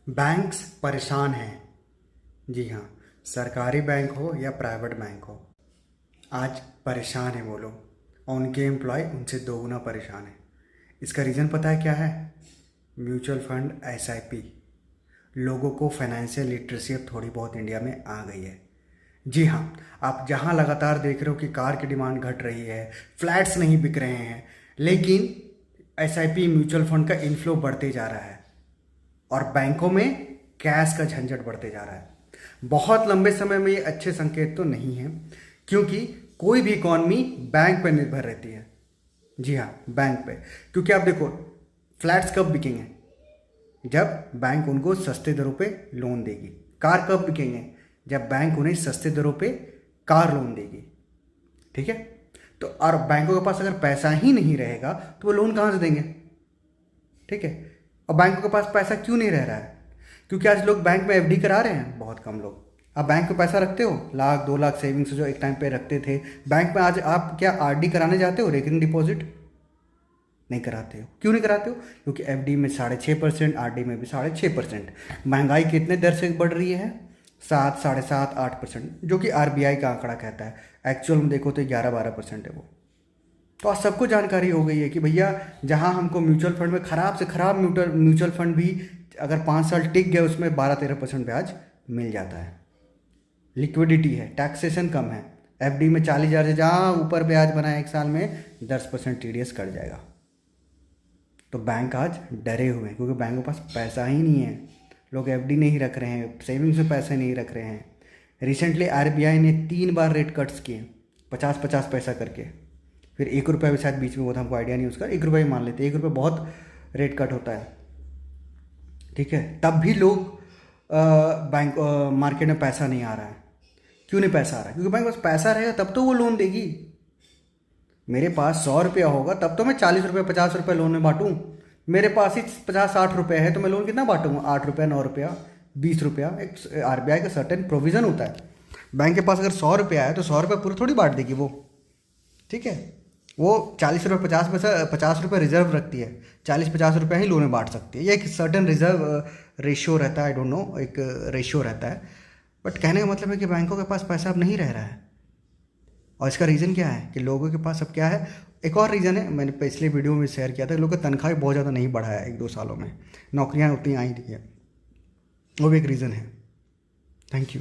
Banks परेशान हैं। जी हाँ, सरकारी बैंक हो या प्राइवेट बैंक हो, आज परेशान है वो लोग और उनके एम्प्लॉय उनसे दोगुना परेशान है। इसका रीज़न पता है क्या है? Mutual fund, SIP. लोगों को फाइनेंशियल लिटरेसी अब थोड़ी बहुत इंडिया में आ गई है। जी हाँ, आप जहाँ लगातार देख रहे हो कि कार की डिमांड घट रही है, फ्लैट्स नहीं बिक रहे हैं, लेकिन एसआईपी म्यूचुअल फंड का इनफ्लो बढ़ते जा रहा है और बैंकों में कैश का झंझट बढ़ते जा रहा है। बहुत लंबे समय में ये अच्छे संकेत तो नहीं है, क्योंकि कोई भी इकॉनमी बैंक पर निर्भर रहती है। जी हाँ, बैंक पे, क्योंकि आप देखो फ्लैट्स कब बिकेंगे? जब बैंक उनको सस्ते दरों पे लोन देगी। कार कब बिकेंगे? जब बैंक उन्हें सस्ते दरों पे कार लोन देगी। ठीक है, तो और बैंकों के पास अगर पैसा ही नहीं रहेगा तो वो लोन कहाँ से देंगे? ठीक है, और बैंकों के पास पैसा क्यों नहीं रह रहा है? क्योंकि आज लोग बैंक में एफडी करा रहे हैं, बहुत कम लोग। आप बैंक में पैसा रखते हो, 1,00,000 2,00,000 सेविंग्स जो एक टाइम पे रखते थे बैंक में, आज आप क्या आरडी कराने जाते हो? रेकरिंग डिपॉजिट नहीं कराते हो। क्यों नहीं कराते हो? क्योंकि एफडी में 6.5%, आरडी में भी 6.5%। महंगाई कितने दर से बढ़ रही है? 7, 7.5, 8%, जो कि आरबीआई का आंकड़ा कहता है। एक्चुअल में देखो तो 11-12% है वो। तो आज सबको जानकारी हो गई है कि भैया जहां हमको म्यूचुअल फंड में खराब से खराब म्यूचुअल फंड भी अगर 5 साल टिक गए उसमें 12-13% ब्याज मिल जाता है। लिक्विडिटी है, टैक्सेशन कम है। एफडी में 40,000 से जहाँ ऊपर ब्याज बनाए एक साल में 10% टीडीएस कट जाएगा। तो बैंक आज डरे हुए हैं, क्योंकि बैंकों के पास पैसा ही नहीं है। लोग एफडी नहीं रख रहे हैं, सेविंग्स में पैसे नहीं रख रहे हैं। रिसेंटली आरबीआई ने 3 बार रेट कट्स किए, 50-50 पैसा करके। फिर 1 रुपया भी शायद बीच में वो था, हमको आइडिया नहीं उसका, 1 रुपया ही मान लेते। 1 रुपया बहुत रेट कट होता है। ठीक है, तब भी लोग बैंक मार्केट में पैसा नहीं आ रहा है। क्यों नहीं पैसा आ रहा है? क्योंकि बैंक के पास पैसा रहेगा तब तो वो लोन देगी। मेरे पास 100 रुपया होगा तब तो मैं 40 रुपये 50 रुपये लोन में बांटूँ। मेरे पास ही 50-60 रुपये है तो मैं लोन कितना बांटूंगा? 8 रुपया, 9 रुपया, 20 रुपया। एक आरबीआई का सर्टेन प्रोविज़न होता है। बैंक के पास अगर 100 रुपया है तो 100 रुपये पूरा थोड़ी बांट देगी वो। ठीक है, वो 40 रुपये 50 पैसा 50 रुपये रिजर्व रखती है। 40-50 रुपये ही लोन में बांट सकती है। ये एक सर्टेन रिजर्व रेशियो रहता है, आई डोंट नो, एक रेशियो रहता है। बट कहने का मतलब है कि बैंकों के पास पैसा अब नहीं रह रहा है। और इसका रीज़न क्या है कि लोगों के पास अब क्या है? एक और रीज़न है, मैंने पिछले वीडियो में शेयर किया था, लोगों का तनख्वाह बहुत ज़्यादा नहीं बढ़ा है 1-2 सालों में। नौकरियां उतनी आई नहीं है, वो भी एक रीज़न है। Thank you.